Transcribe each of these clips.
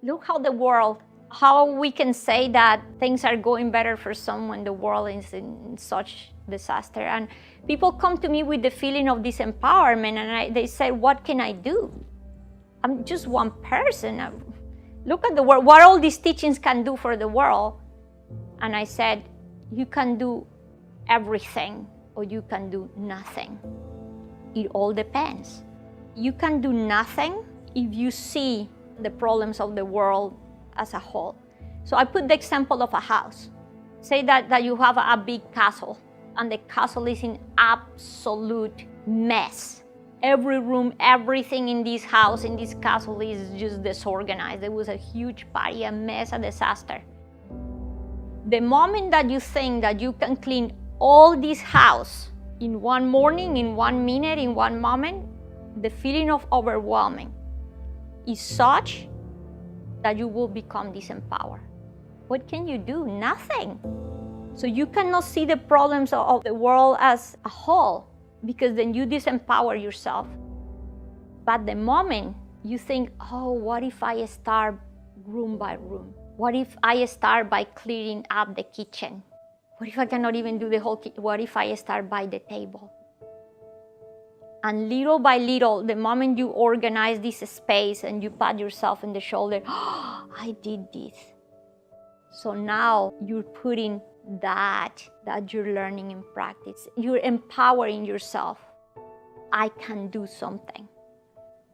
Look how how we can say that things are going better for someone, the world is in such disaster. And people come to me with the feeling of disempowerment, and they say, what can I do? I'm just one person. Look at the world, what all these teachings can do for the world. And I said, you can do everything or you can do nothing. It all depends. You can do nothing if you see the problems of the world as a whole. So I put the example of a house. Say that you have a big castle and the castle is in absolute mess. Every room, everything in this house, in this castle is just disorganized. There was a huge party, a mess, a disaster. The moment that you think that you can clean all this house in one morning, in 1 minute, in one moment, the feeling of overwhelming is such that you will become disempowered. What can you do? Nothing. So you cannot see the problems of the world as a whole, because then you disempower yourself. But the moment you think, oh, what if I start room by room? What if I start by clearing up the kitchen? What if I cannot even do the whole kitchen? What if I start by the table? And little by little, the moment you organize this space and you pat yourself on the shoulder, oh, I did this. So now you're putting that you're learning in practice. You're empowering yourself. I can do something.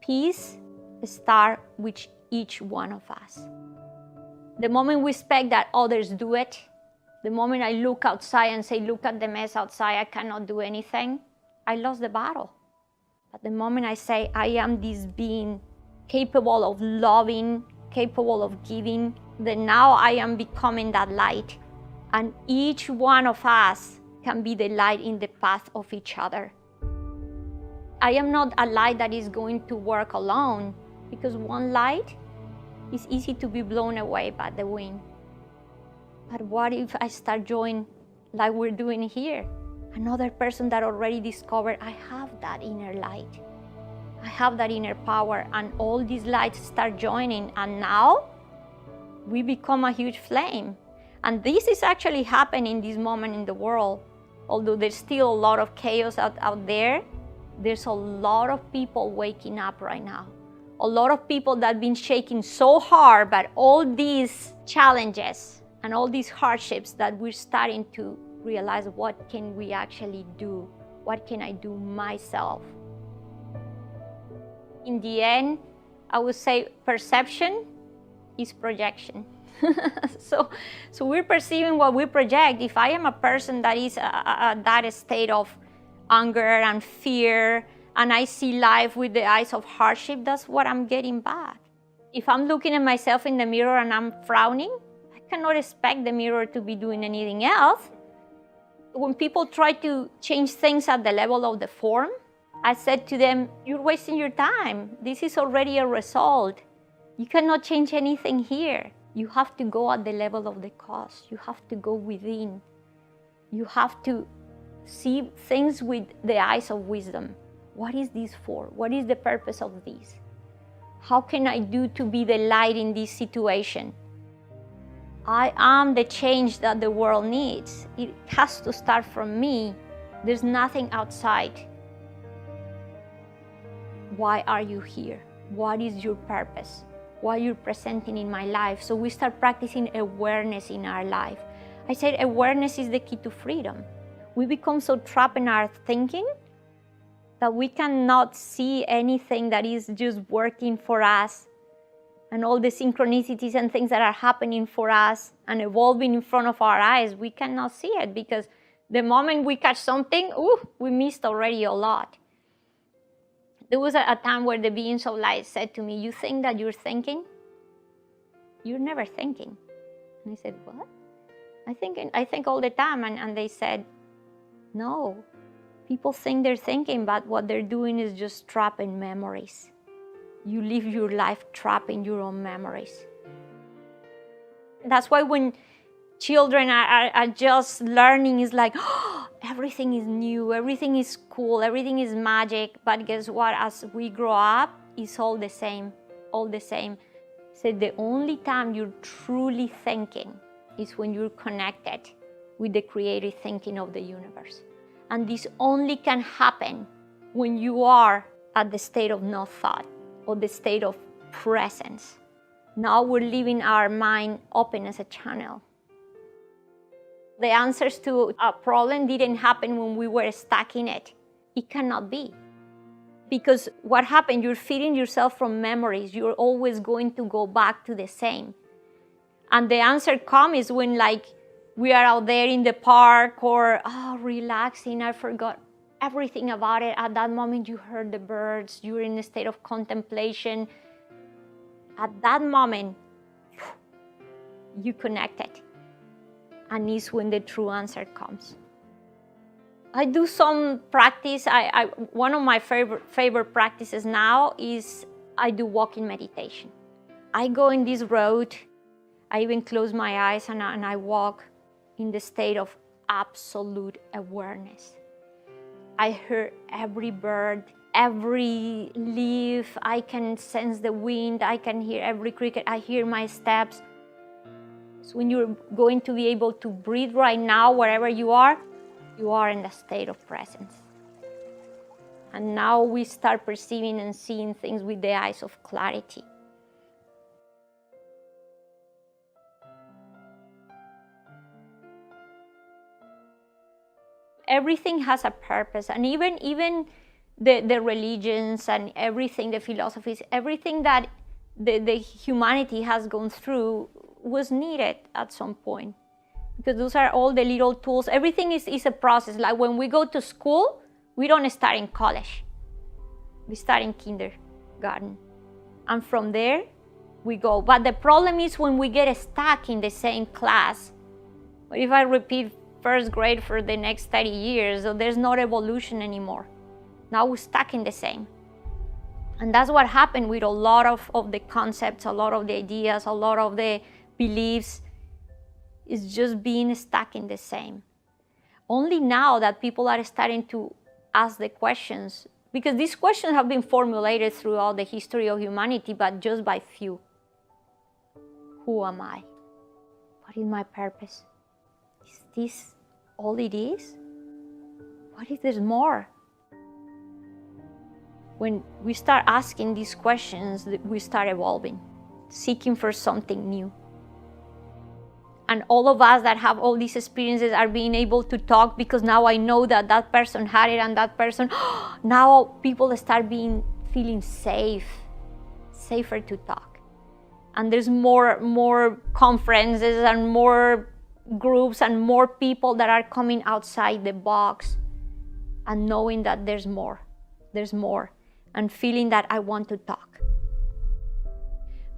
Peace starts with each one of us. The moment we expect that others do it, the moment I look outside and say, look at the mess outside, I cannot do anything, I lost the battle. But the moment I say, I am this being capable of loving, capable of giving, then now I am becoming that light. And each one of us can be the light in the path of each other. I am not a light that is going to work alone, because one light is easy to be blown away by the wind. But what if I start joining like we're doing here? Another person that already discovered, I have that inner light. I have that inner power, and all these lights start joining, and now we become a huge flame. And this is actually happening this moment in the world. Although there's still a lot of chaos out there, there's a lot of people waking up right now. A lot of people that have been shaking so hard by all these challenges and all these hardships that we're starting to realize, what can we actually do? What can I do myself? In the end, I would say perception is projection. So we're perceiving what we project. If I am a person that is that state of anger and fear, and I see life with the eyes of hardship, that's what I'm getting back. If I'm looking at myself in the mirror and I'm frowning, I cannot expect the mirror to be doing anything else. When people try to change things at the level of the form, I said to them, you're wasting your time. This is already a result. You cannot change anything here. You have to go at the level of the cause. You have to go within. You have to see things with the eyes of wisdom. What is this for? What is the purpose of this? How can I do to be the light in this situation? I am the change that the world needs. It has to start from me. There's nothing outside. Why are you here? What is your purpose? What you're presenting in my life? So we start practicing awareness in our life. I said awareness is the key to freedom. We become so trapped in our thinking that we cannot see anything that is just working for us, and all the synchronicities and things that are happening for us and evolving in front of our eyes. We cannot see it, because the moment we catch something, we missed already a lot. There was a time where the beings of light said to me, you think that you're thinking? You're never thinking. And I said, what? I think all the time. And they said, no. People think they're thinking, but what they're doing is just trapping memories. You live your life trapped in your own memories. That's why when children are just learning, it's like, oh, everything is new, everything is cool, everything is magic. But guess what? As we grow up, it's all the same, all the same. So the only time you're truly thinking is when you're connected with the creative thinking of the universe. And this only can happen when you are at the state of no thought or the state of presence. Now we're leaving our mind open as a channel. The answers to a problem didn't happen when we were stuck in it. It cannot be. Because what happened, you're feeding yourself from memories. You're always going to go back to the same. And the answer comes when we are out there in the park or relaxing, I forgot everything about it. At that moment you heard the birds, you're in a state of contemplation. At that moment, you connected. And it's when the true answer comes. I do some practice. One of my favorite practices now is I do walking meditation. I go in this road, I even close my eyes and I walk in the state of absolute awareness. I hear every bird, every leaf, I can sense the wind, I can hear every cricket, I hear my steps. So when you're going to be able to breathe right now, wherever you are in the state of presence. And now we start perceiving and seeing things with the eyes of clarity. Everything has a purpose, and even the religions and everything, the philosophies, everything that the humanity has gone through was needed at some point. Because those are all the little tools. Everything is a process. Like when we go to school, we don't start in college. We start in kindergarten. And from there, we go. But the problem is when we get stuck in the same class. What if I repeat first grade for the next 30 years? So there's no evolution anymore. Now we're stuck in the same. And that's what happened with a lot of the concepts, a lot of the ideas, a lot of the beliefs. Is just being stuck in the same. Only now that people are starting to ask the questions, because these questions have been formulated throughout the history of humanity, but just by few. Who am I? What is my purpose? Is this all it is? What if there's more? When we start asking these questions, we start evolving, seeking for something new. And all of us that have all these experiences are being able to talk because now I know that that person had it and that person, now people start feeling safer to talk. And there's more conferences and more groups and more people that are coming outside the box and knowing that there's more, and feeling that I want to talk.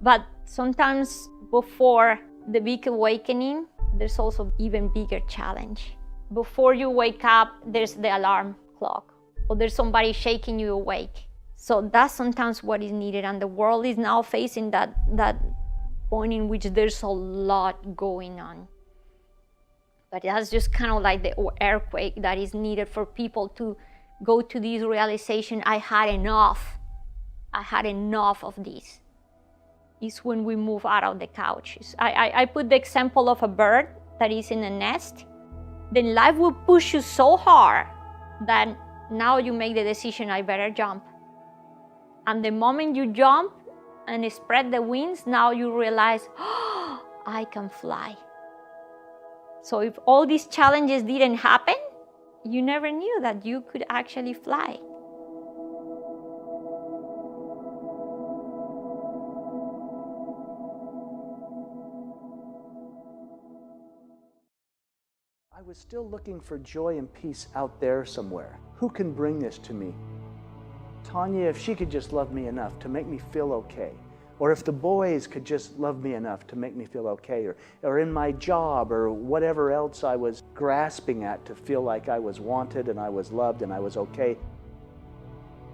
But sometimes before the big awakening, there's also even bigger challenge. Before you wake up, there's the alarm clock, or there's somebody shaking you awake. So that's sometimes what is needed, and the world is now facing that point in which there's a lot going on. But that's just kind of like the earthquake that is needed for people to go to this realization, I had enough of this. Is when we move out of the couch. I put the example of a bird that is in a nest. Then life will push you so hard that now you make the decision, I better jump. And the moment you jump and spread the wings, now you realize, I can fly. So if all these challenges didn't happen, you never knew that you could actually fly. I was still looking for joy and peace out there somewhere. Who can bring this to me? Tanya, if she could just love me enough to make me feel okay, or if the boys could just love me enough to make me feel okay, or in my job, or whatever else I was grasping at to feel like I was wanted and I was loved and I was okay.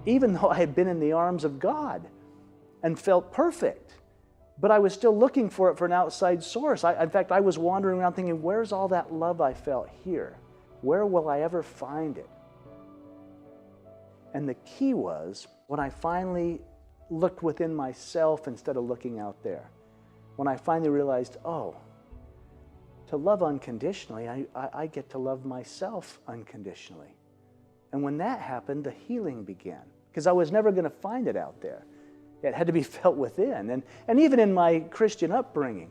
Even though I had been in the arms of God and felt perfect, but I was still looking for it for an outside source. In fact, I was wandering around thinking, where's all that love I felt here? Where will I ever find it? And the key was when I finally looked within myself instead of looking out there. when I finally realized, oh, to love unconditionally, I get to love myself unconditionally. And when that happened, the healing began, because I was never going to find it out there. It had to be felt within. And even in my Christian upbringing,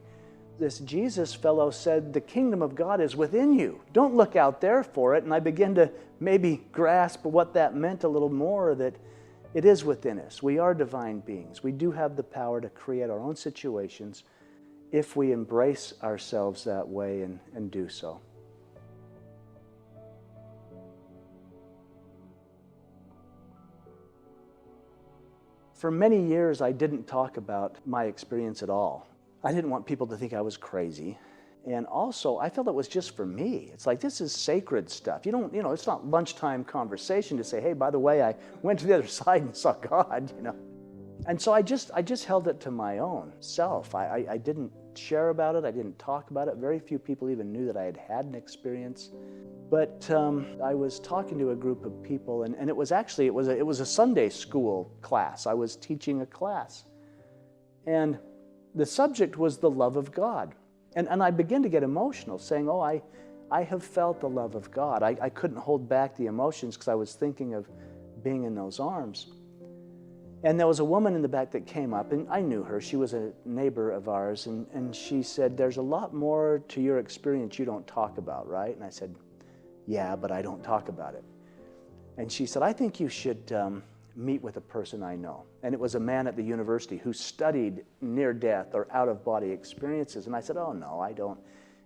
this Jesus fellow said, the kingdom of God is within you. Don't look out there for it. And I began to maybe grasp what that meant a little more, that it is within us. We are divine beings. We do have the power to create our own situations if we embrace ourselves that way and do so. For many years, I didn't talk about my experience at all. I didn't want people to think I was crazy. And also, I felt it was just for me. It's like, this is sacred stuff. It's not lunchtime conversation to say, hey, by the way, I went to the other side and saw God, And so I just held it to my own self. I didn't share about it. I didn't talk about it. Very few people even knew that I had had an experience. But I was talking to a group of people, and it was a Sunday school class. I was teaching a class. And the subject was the love of God. And I began to get emotional, saying, oh, I have felt the love of God. I couldn't hold back the emotions because I was thinking of being in those arms. And there was a woman in the back that came up, and I knew her. She was a neighbor of ours, and she said, there's a lot more to your experience you don't talk about, right? And I said, yeah, but I don't talk about it. And she said, I think you should meet with a person I know. And it was a man at the university who studied near-death or out-of-body experiences. And I said, oh, no, I don't.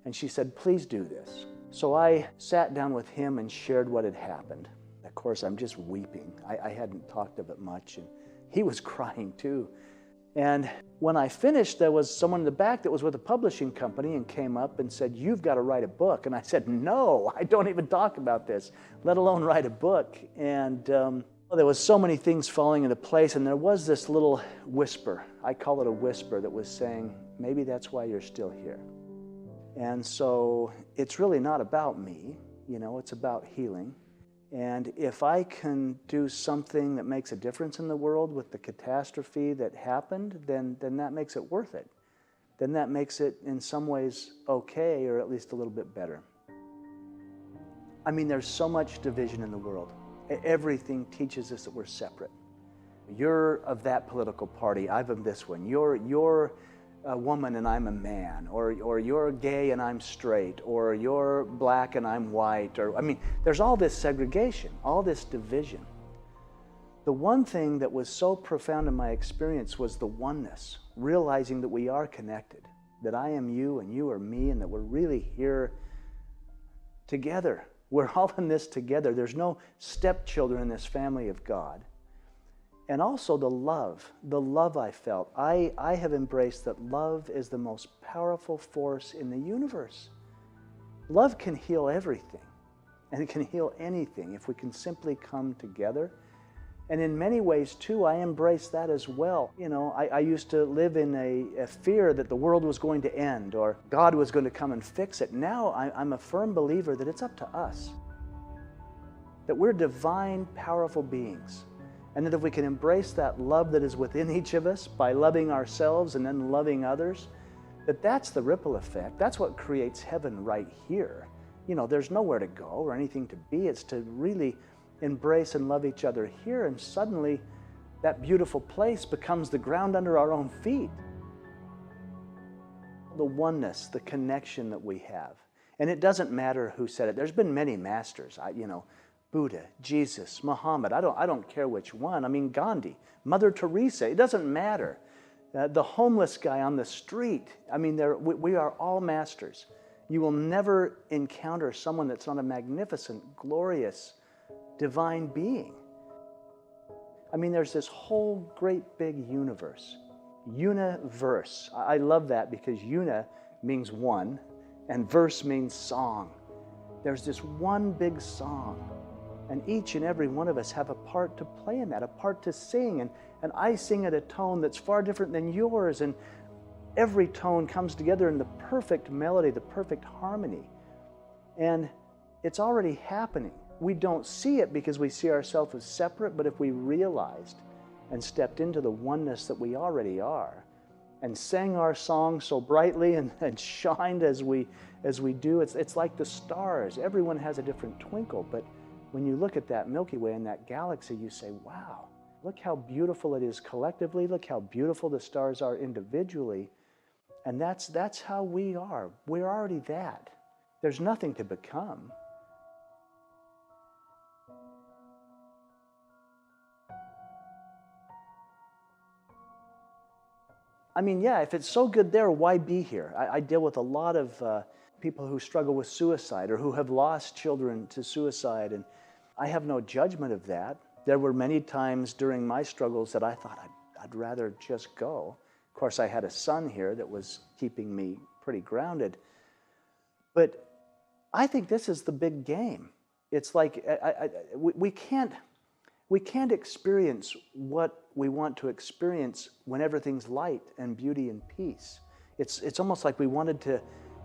And she said, please do this. So I sat down with him and shared what had happened. Of course, I'm just weeping. I hadn't talked of it much, and he was crying too. And when I finished, there was someone in the back that was with a publishing company and came up and said, you've got to write a book. And I said, no, I don't even talk about this, let alone write a book. And there was so many things falling into place, and there was this little whisper, I call it a whisper, that was saying, maybe that's why you're still here. And so it's really not about me, it's about healing. And if I can do something that makes a difference in the world with the catastrophe that happened, then that makes it worth it. Then that makes it in some ways okay, or at least a little bit better. I mean, there's so much division in the world. Everything teaches us that we're separate. You're of that political party, I'm of this one. You're a woman and I'm a man, or you're gay and I'm straight, or you're black and I'm white, there's all this segregation, all this division. The one thing that was so profound in my experience was the oneness, realizing that we are connected, that I am you and you are me, and that we're really here together. We're all in this together. There's no stepchildren in this family of God. And also the love I felt. I have embraced that love is the most powerful force in the universe. Love can heal everything, and it can heal anything if we can simply come together. And in many ways, too, I embrace that as well. I used to live in a fear that the world was going to end or God was going to come and fix it. Now I'm a firm believer that it's up to us, that we're divine, powerful beings. And that if we can embrace that love that is within each of us by loving ourselves and then loving others, that's the ripple effect. That's what creates heaven right here. There's nowhere to go or anything to be. It's to really embrace and love each other here, and suddenly that beautiful place becomes the ground under our own feet. The oneness, the connection that we have. And it doesn't matter who said it. There's been many masters, Buddha, Jesus, Muhammad, I don't care which one. Gandhi, Mother Teresa, it doesn't matter. The homeless guy on the street, we are all masters. You will never encounter someone that's not a magnificent, glorious, divine being. There's this whole great big universe. Universe. I love that because una means one and verse means song. There's this one big song. And each and every one of us have a part to play in that, a part to sing. And I sing at a tone that's far different than yours. And every tone comes together in the perfect melody, the perfect harmony. And it's already happening. We don't see it because we see ourselves as separate, but if we realized and stepped into the oneness that we already are, and sang our song so brightly and shined as we do. It's like the stars. Everyone has a different twinkle, but when you look at that Milky Way and that galaxy, you say, wow, look how beautiful it is collectively. Look how beautiful the stars are individually. And that's how we are. We're already that. There's nothing to become. I mean, yeah, if it's so good there, why be here? I deal with a lot of people who struggle with suicide or who have lost children to suicide, and I have no judgment of that. There were many times during my struggles that I thought I'd rather just go. Of course, I had a son here that was keeping me pretty grounded. But I think this is the big game. It's like we can't experience what we want to experience when everything's light and beauty and peace. It's almost like we wanted to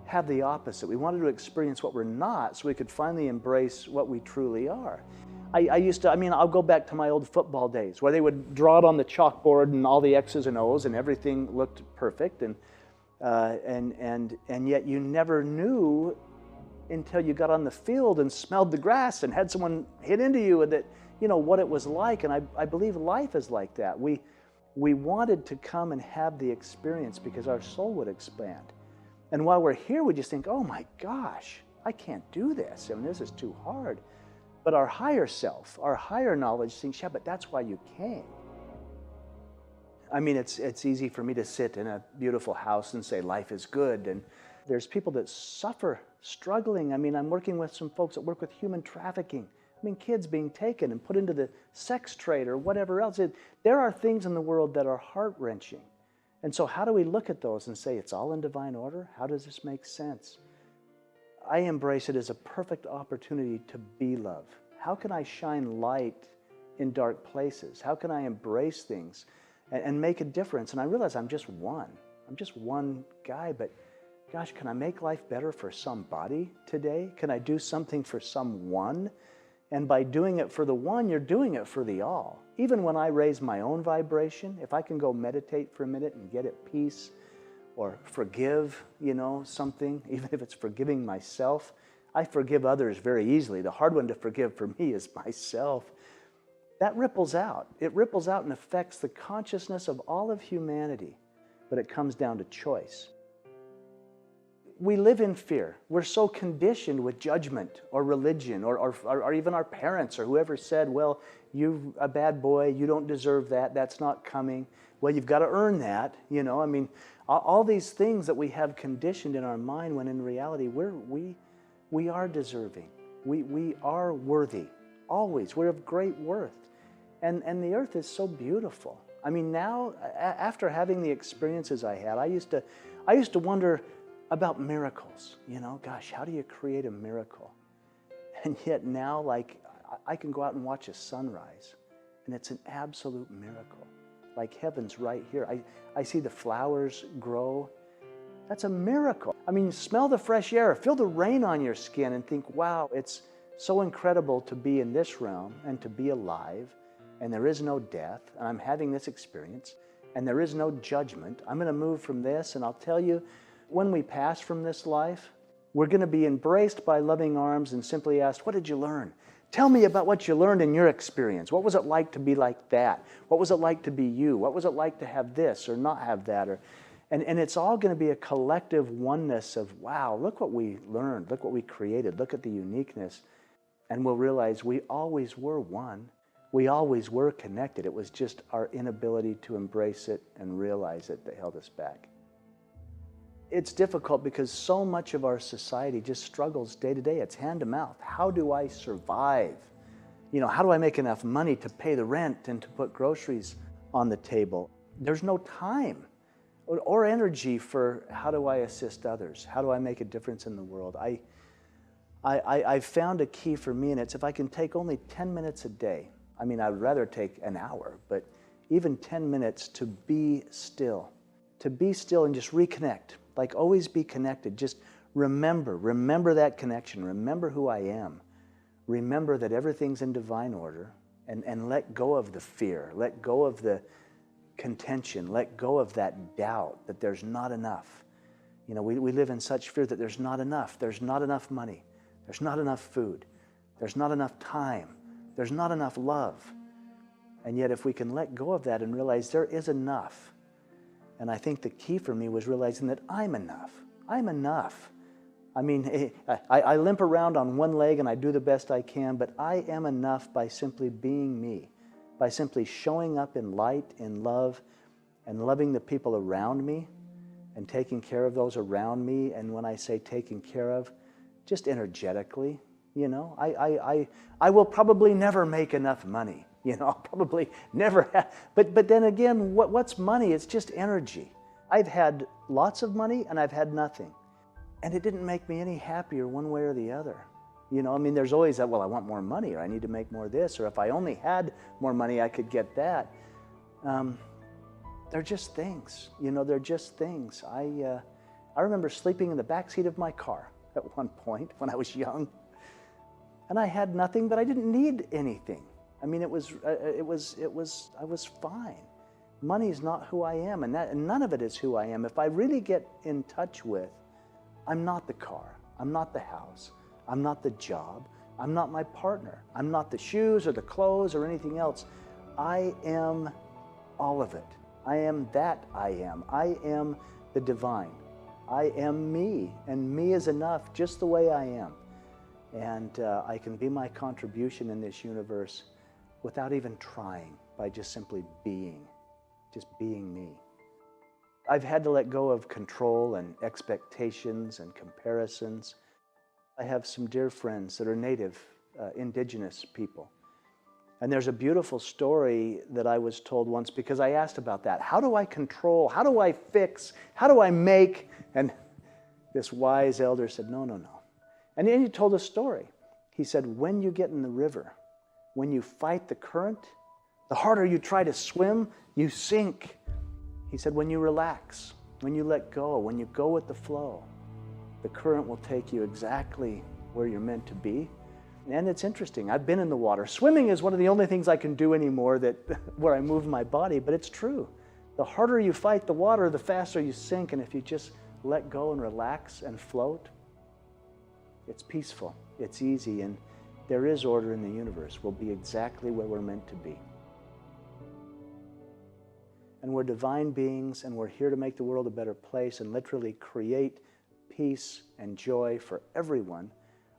have the opposite. We wanted to experience what we're not so we could finally embrace what we truly are. I'll go back to my old football days where they would draw it on the chalkboard and all the X's and O's and everything looked perfect, and yet you never knew until you got on the field and smelled the grass and had someone hit into you that, you know, what it was like. And I believe life is like that. We wanted to come and have the experience because our soul would expand. And while we're here, we just think, oh my gosh, I can't do this. I mean, this is too hard. But our higher self, our higher knowledge thinks, yeah, but that's why you came. I mean, it's easy for me to sit in a beautiful house and say life is good. And there's people that suffer, struggling. I mean, I'm working with some folks that work with human trafficking. I mean, kids being taken and put into the sex trade or whatever else. There are things in the world that are heart-wrenching. And so how do we look at those and say it's all in divine order? How does this make sense? I embrace it as a perfect opportunity to be love. How can I shine light in dark places? How can I embrace things and make a difference? And I realize I'm just one. I'm just one guy, but gosh, can I make life better for somebody today? Can I do something for someone? And by doing it for the one, you're doing it for the all. Even when I raise my own vibration, if I can go meditate for a minute and get at peace, or forgive, something, even if it's forgiving myself. I forgive others very easily. The hard one to forgive for me is myself. That ripples out. It ripples out and affects the consciousness of all of humanity, but it comes down to choice. We live in fear. We're so conditioned with judgment or religion or even our parents or whoever said, well, you're a bad boy, you don't deserve that, that's not coming. Well, you've got to earn that, all these things that we have conditioned in our mind when in reality we are deserving. We are worthy, always. We're of great worth. And the earth is so beautiful. I mean, now, after having the experiences I had, I used to wonder about miracles. Gosh, how do you create a miracle? And yet now, I can go out and watch a sunrise, and it's an absolute miracle. Like heaven's right here. I see the flowers grow. That's a miracle. I mean, smell the fresh air, feel the rain on your skin and think, wow, it's so incredible to be in this realm and to be alive, and there is no death, and I'm having this experience, and there is no judgment. I'm going to move from this, and I'll tell you, when we pass from this life, we're going to be embraced by loving arms and simply asked, what did you learn? Tell me about what you learned in your experience. What was it like to be like that? What was it like to be you? What was it like to have this or not have that? And it's all going to be a collective oneness of, wow, look what we learned. Look what we created. Look at the uniqueness. And we'll realize we always were one. We always were connected. It was just our inability to embrace it and realize it that held us back. It's difficult because so much of our society just struggles day to day. It's hand to mouth. How do I survive? How do I make enough money to pay the rent and to put groceries on the table? There's no time or energy for how do I assist others? How do I make a difference in the world? I've found a key for me, and it's if I can take only 10 minutes a day. I mean, I'd rather take an hour, but even 10 minutes to be still and just reconnect. Like always be connected. Just remember that connection. Remember who I am. Remember that everything's in divine order, and let go of the fear. Let go of the contention, let go of that doubt that there's not enough. You know, we live in such fear that there's not enough. There's not enough money. There's not enough food. There's not enough time. There's not enough love. And yet if we can let go of that and realize there is enough. And I think the key for me was realizing that I'm enough. I'm enough. I mean, I limp around on one leg and I do the best I can, but I am enough by simply being me, by simply showing up in light, in love, and loving the people around me and taking care of those around me. And when I say taking care of, just energetically, you know, I will probably never make enough money. You know, I'll probably never have, but then again, what's money? It's just energy. I've had lots of money and I've had nothing. And it didn't make me any happier one way or the other. You know, I mean, there's always that, well, I want more money, or I need to make more of this, or if I only had more money, I could get that. They're just things, you know, they're just things. I remember sleeping in the backseat of my car at one point when I was young. And I had nothing, but I didn't need anything. I mean, I was fine. Money is not who I am, and none of it is who I am. If I really get in touch with, I'm not the car, I'm not the house, I'm not the job, I'm not my partner, I'm not the shoes or the clothes or anything else. I am all of it. I am that I am. I am the divine. I am me, and me is enough just the way I am. And I can be my contribution in this universe without even trying, by just simply being me. I've had to let go of control and expectations and comparisons. I have some dear friends that are native, indigenous people. And there's a beautiful story that I was told once because I asked about that. How do I control? How do I fix? How do I make? And this wise elder said, no. And then he told a story. He said, when you get in the river, when you fight the current, the harder you try to swim, you sink. He said, when you relax, when you let go, when you go with the flow, the current will take you exactly where you're meant to be. And it's interesting. I've been in the water. Swimming is one of the only things I can do anymore where I move my body, but it's true. The harder you fight the water, the faster you sink. And if you just let go and relax and float, it's peaceful, it's easy, and there is order in the universe. We'll be exactly where we're meant to be. And we're divine beings, and we're here to make the world a better place and literally create peace and joy for everyone.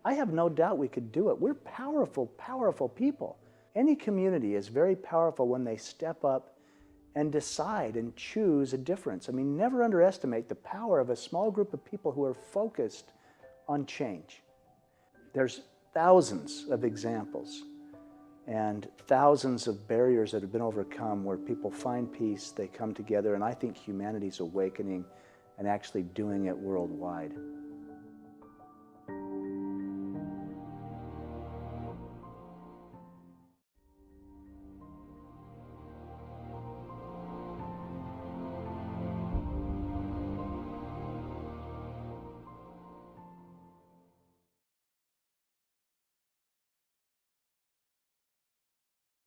I have no doubt we could do it. We're powerful, powerful people. Any community is very powerful when they step up and decide and choose a difference. I mean, never underestimate the power of a small group of people who are focused on change. There's thousands of examples and thousands of barriers that have been overcome where people find peace, they come together, and I think humanity's awakening and actually doing it worldwide.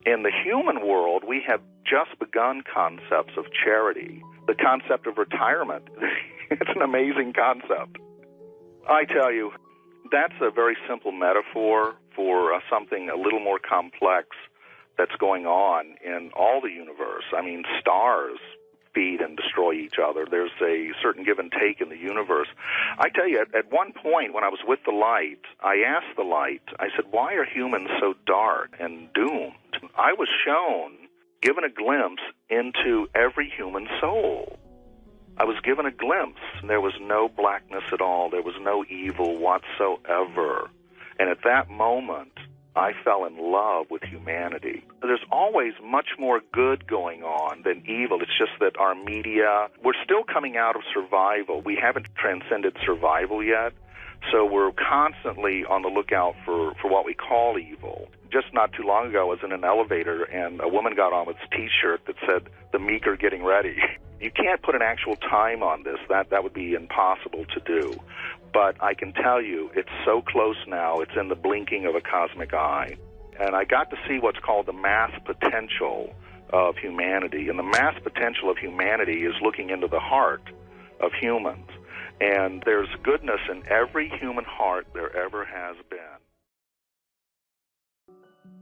In the human world, we have just begun concepts of charity. The concept of retirement, it's an amazing concept. I tell you, that's a very simple metaphor for something a little more complex that's going on in all the universe. I mean, stars feed and destroy each other. There's a certain give and take in the universe. I tell you, at one point when I was with the light, I asked the light, I said, why are humans so dark and doomed? I was shown, given a glimpse into every human soul. I was given a glimpse, and there was no blackness at all. There was no evil whatsoever. And at that moment, I fell in love with humanity. There's always much more good going on than evil. It's just that our media, we're still coming out of survival. We haven't transcended survival yet, so we're constantly on the lookout for what we call evil. Just not too long ago, I was in an elevator, and a woman got on with this T-shirt that said, "The meek are getting ready." You can't put an actual time on this. That would be impossible to do. But I can tell you, it's so close now, it's in the blinking of a cosmic eye. And I got to see what's called the mass potential of humanity. And the mass potential of humanity is looking into the heart of humans. And there's goodness in every human heart there ever has been.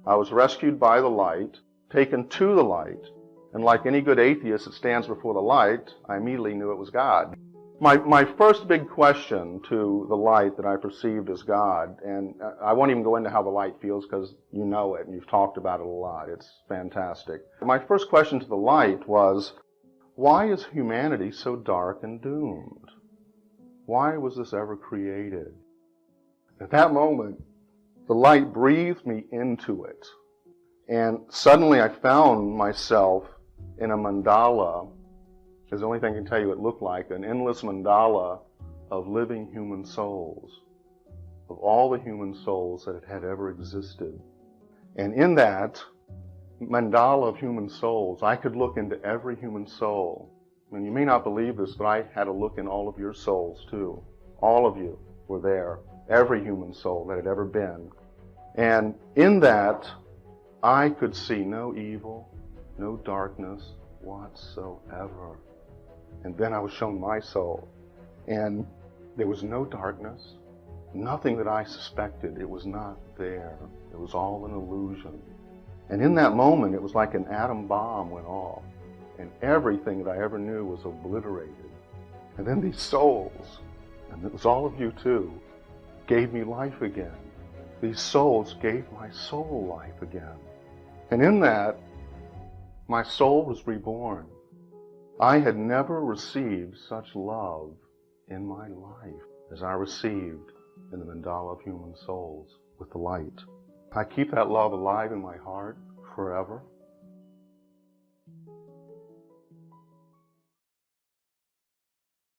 I was rescued by the light, taken to the light, and like any good atheist that stands before the light, I immediately knew it was God. My first big question to the light that I perceived as God, and I won't even go into how the light feels because you know it and you've talked about it a lot. It's fantastic. My first question to the light was, why is humanity so dark and doomed? Why was this ever created? At that moment, the light breathed me into it, and suddenly I found myself in a mandala. Is the only thing I can tell you it looked like, an endless mandala of living human souls, of all the human souls that had ever existed. And in that mandala of human souls, I could look into every human soul. And you may not believe this, but I had a look in all of your souls too. All of you were there, every human soul that had ever been. And in that, I could see no evil, no darkness whatsoever. And then I was shown my soul, and there was no darkness, nothing that I suspected. It was not there. It was all an illusion. And in that moment, it was like an atom bomb went off, and everything that I ever knew was obliterated. And then these souls, and it was all of you too, gave me life again. These souls gave my soul life again. And in that, my soul was reborn. I had never received such love in my life as I received in the mandala of human souls with the light. I keep that love alive in my heart forever.